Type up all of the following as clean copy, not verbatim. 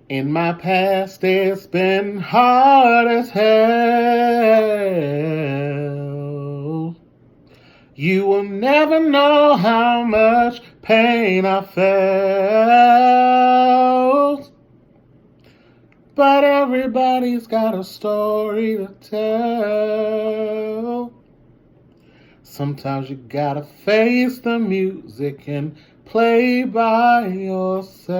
In my past, it's been hard as hell. You will never know how much pain I felt. But everybody's got a story to tell. Sometimes you gotta face the music and play by yourself.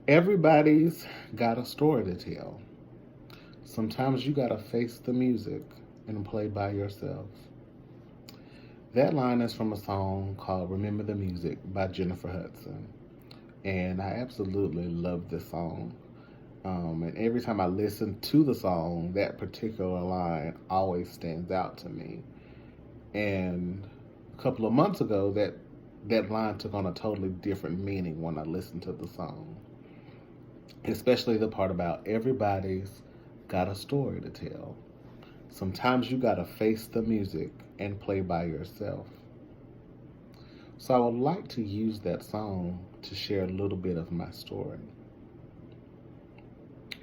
Everybody's got a story to tell. Sometimes you gotta face the music and play by yourself. That line is from a song called Remember the Music by Jennifer Hudson. And I absolutely love this song. And every time I listen to the song, that particular line always stands out to me. And a couple of months ago, that line took on a totally different meaning when I listened to the song. Especially the part about everybody's got a story to tell. Sometimes you gotta face the music and play by yourself. So I would like to use that song to share a little bit of my story.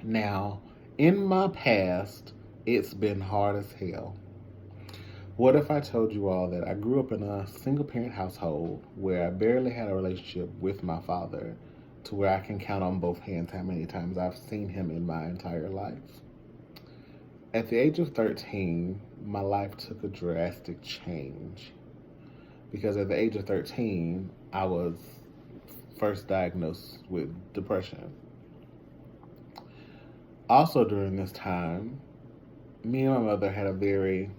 Now, in my past, it's been hard as hell. What if I told you all that I grew up in a single parent household where I barely had a relationship with my father, to where I can count on both hands how many times I've seen him in my entire life? At the age of 13, my life took a drastic change because at the age of 13, I was first diagnosed with depression. Also, during this time, me and my mother had a very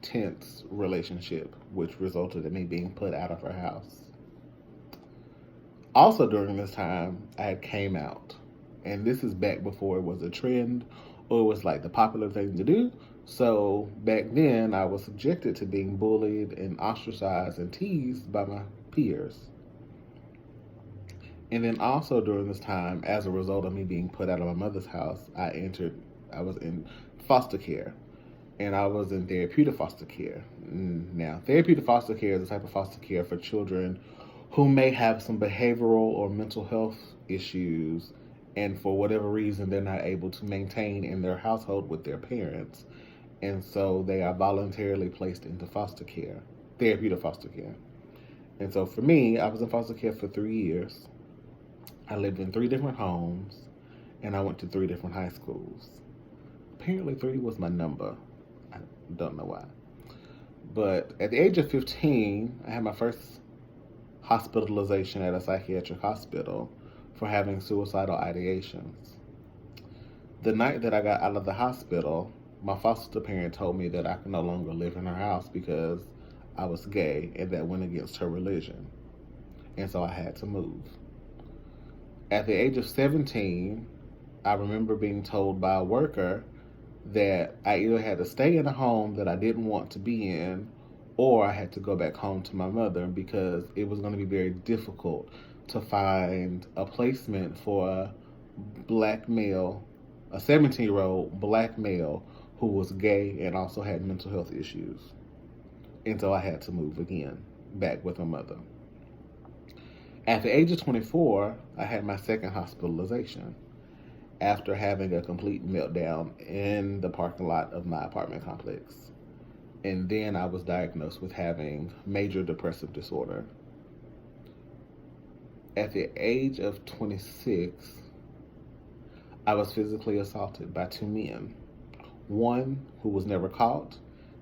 tense relationship, which resulted in me being put out of her house. Also, during this time, I had came out, and this is back before it was a trend or it was like the popular thing to do. So back then, I was subjected to being bullied and ostracized and teased by my peers. And then also during this time, as a result of me being put out of my mother's house, I was in foster care. And I was in therapeutic foster care. Now, therapeutic foster care is a type of foster care for children who may have some behavioral or mental health issues, and for whatever reason, they're not able to maintain in their household with their parents. And so they are voluntarily placed into foster care, therapeutic foster care. And so for me, I was in foster care for 3 years. I lived in 3 different homes, and I went to 3 different high schools. Apparently, 3 was my number. I don't know why. But at the age of 15, I had my first hospitalization at a psychiatric hospital for having suicidal ideations. The night that I got out of the hospital, my foster parent told me that I could no longer live in her house because I was gay and that went against her religion. And so I had to move. At the age of 17, I remember being told by a worker that I either had to stay in a home that I didn't want to be in, or I had to go back home to my mother because it was going to be very difficult to find a placement for a black male, a 17-year-old black male who was gay and also had mental health issues. And so I had to move again, back with my mother. At the age of 24, I had my second hospitalization after having a complete meltdown in the parking lot of my apartment complex. And then I was diagnosed with having major depressive disorder. At the age of 26, I was physically assaulted by 2 men. One who was never caught,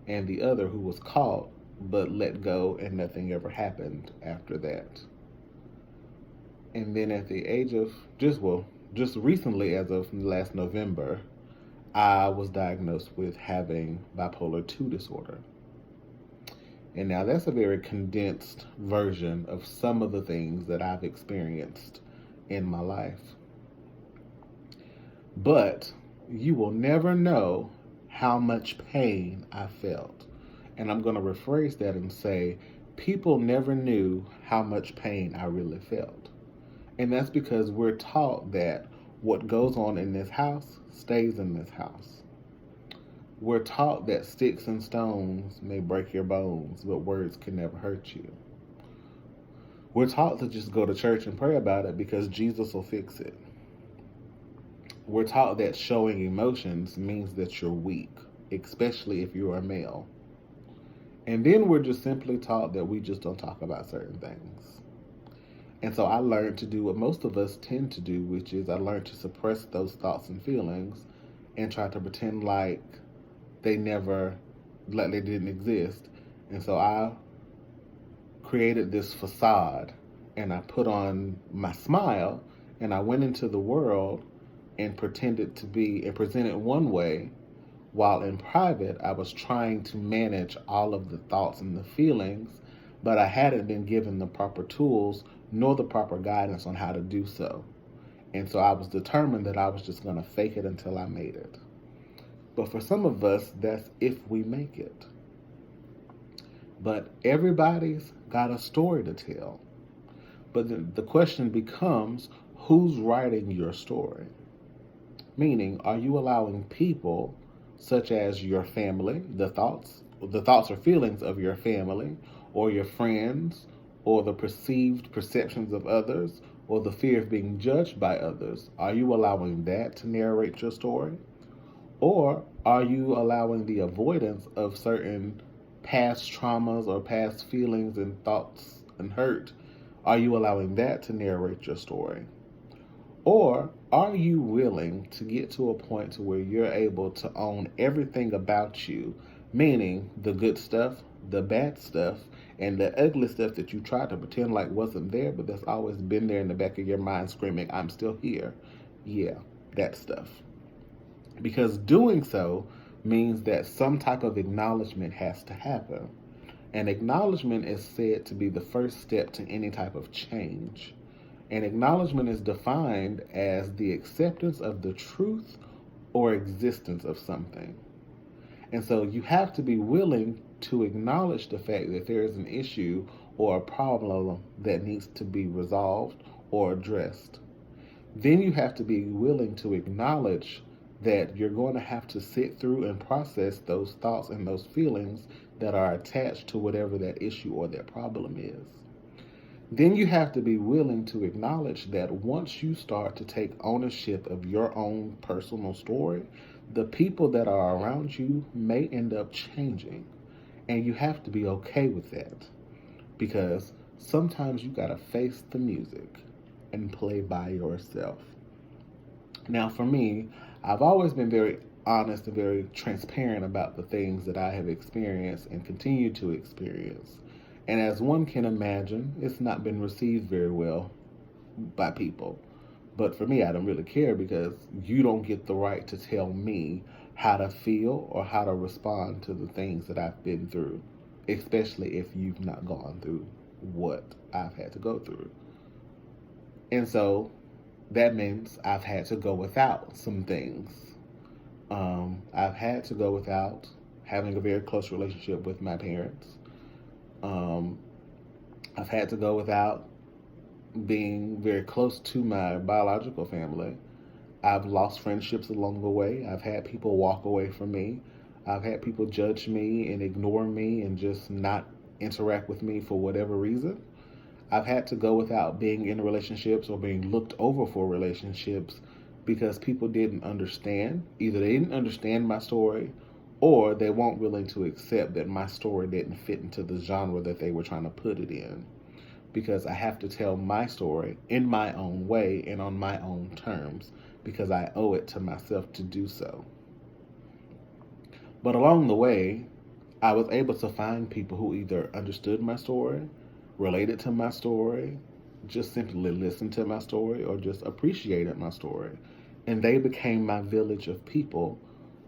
and the other who was caught but let go and nothing ever happened after that. And then at the age of just recently, as of last November, I was diagnosed with having bipolar 2 disorder. And now that's a very condensed version of some of the things that I've experienced in my life. But you will never know how much pain I felt. And I'm going to rephrase that and say, people never knew how much pain I really felt. And that's because we're taught that what goes on in this house stays in this house. We're taught that sticks and stones may break your bones, but words can never hurt you. We're taught to just go to church and pray about it because Jesus will fix it. We're taught that showing emotions means that you're weak, especially if you're a male. And then we're just simply taught that we just don't talk about certain things. And so I learned to do what most of us tend to do, which is I learned to suppress those thoughts and feelings and try to pretend like they never, like they didn't exist. And so I created this facade and I put on my smile and I went into the world and pretended to be and presented one way, while in private I was trying to manage all of the thoughts and the feelings, but I hadn't been given the proper tools nor the proper guidance on how to do so. And so I was determined that I was just going to fake it until I made it. But for some of us, that's if we make it. But everybody's got a story to tell. But the question becomes, who's writing your story? Meaning, are you allowing people such as your family, the thoughts or feelings of your family or your friends or the perceived perceptions of others or the fear of being judged by others, are you allowing that to narrate your story? Or are you allowing the avoidance of certain past traumas or past feelings and thoughts and hurt? Are you allowing that to narrate your story? Or are you willing to get to a point to where you're able to own everything about you, meaning the good stuff, the bad stuff, and the ugly stuff that you tried to pretend like wasn't there, but that's always been there in the back of your mind screaming, I'm still here. Yeah, that stuff. Because doing so means that some type of acknowledgement has to happen. And acknowledgement is said to be the first step to any type of change. And acknowledgement is defined as the acceptance of the truth or existence of something. And so you have to be willing to acknowledge the fact that there is an issue or a problem that needs to be resolved or addressed. Then you have to be willing to acknowledge that you're going to have to sit through and process those thoughts and those feelings that are attached to whatever that issue or that problem is. Then you have to be willing to acknowledge that once you start to take ownership of your own personal story, the people that are around you may end up changing. And you have to be okay with that. Because sometimes you gotta face the music and play by yourself. Now for me, I've always been very honest and very transparent about the things that I have experienced and continue to experience. And as one can imagine, it's not been received very well by people. But for me, I don't really care because you don't get the right to tell me how to feel or how to respond to the things that I've been through, especially if you've not gone through what I've had to go through. And so that means I've had to go without some things. I've had to go without having a very close relationship with my parents. I've had to go without being very close to my biological family. I've lost friendships along the way. I've had people walk away from me. I've had people judge me and ignore me and just not interact with me for whatever reason. I've had to go without being in relationships or being looked over for relationships because people didn't understand. Either they didn't understand my story or they weren't willing to accept that my story didn't fit into the genre that they were trying to put it in. Because I have to tell my story in my own way and on my own terms because I owe it to myself to do so. But along the way, I was able to find people who either understood my story, related to my story, just simply listened to my story, or just appreciated my story. And they became my village of people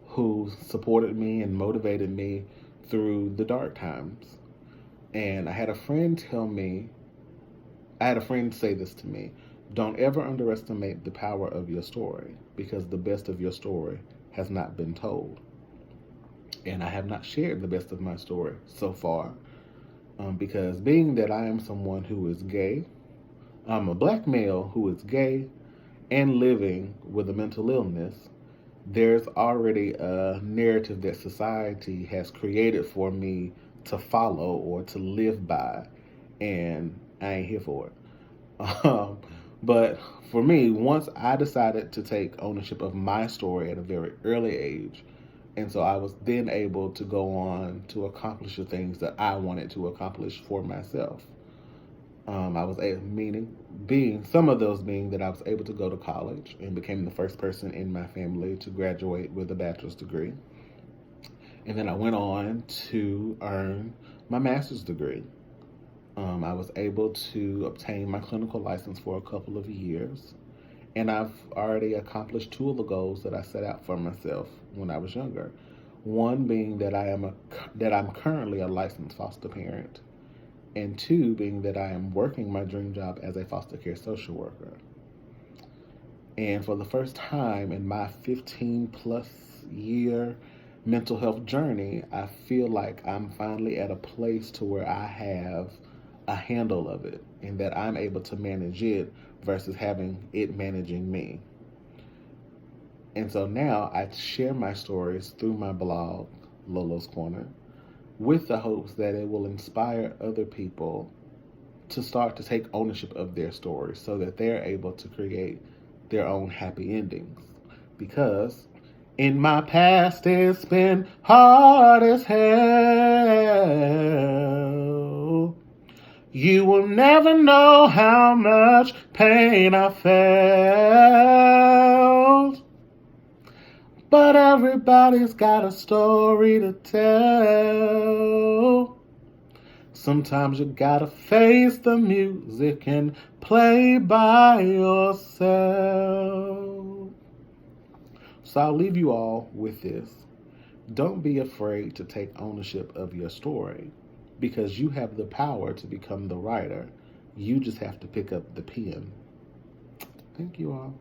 who supported me and motivated me through the dark times. And I had a friend say this to me: don't ever underestimate the power of your story because the best of your story has not been told. And I have not shared the best of my story so far because being that I am someone who is gay, I'm a black male who is gay and living with a mental illness, there's already a narrative that society has created for me to follow or to live by. and I ain't here for it. But for me, once I decided to take ownership of my story at a very early age, and so I was then able to go on to accomplish the things that I wanted to accomplish for myself. I was meaning being some of those being that I was able to go to college and became the first person in my family to graduate with a bachelor's degree. And then I went on to earn my master's degree. I was able to obtain my clinical license for a couple of years, and I've already accomplished two of the goals that I set out for myself when I was younger. One being that I'm currently a licensed foster parent, and two being that I am working my dream job as a foster care social worker. And for the first time in my 15 plus year mental health journey, I feel like I'm finally at a place to where I have a handle of it and that I'm able to manage it versus having it managing me. And so now I share my stories through my blog, Lolo's Corner, with the hopes that it will inspire other people to start to take ownership of their stories so that they're able to create their own happy endings. Because in my past, it's been hard as hell. You will never know how much pain I felt. But everybody's got a story to tell. Sometimes you gotta face the music and play by yourself. So I'll leave you all with this. Don't be afraid to take ownership of your story because you have the power to become the writer. You just have to pick up the pen. Thank you all.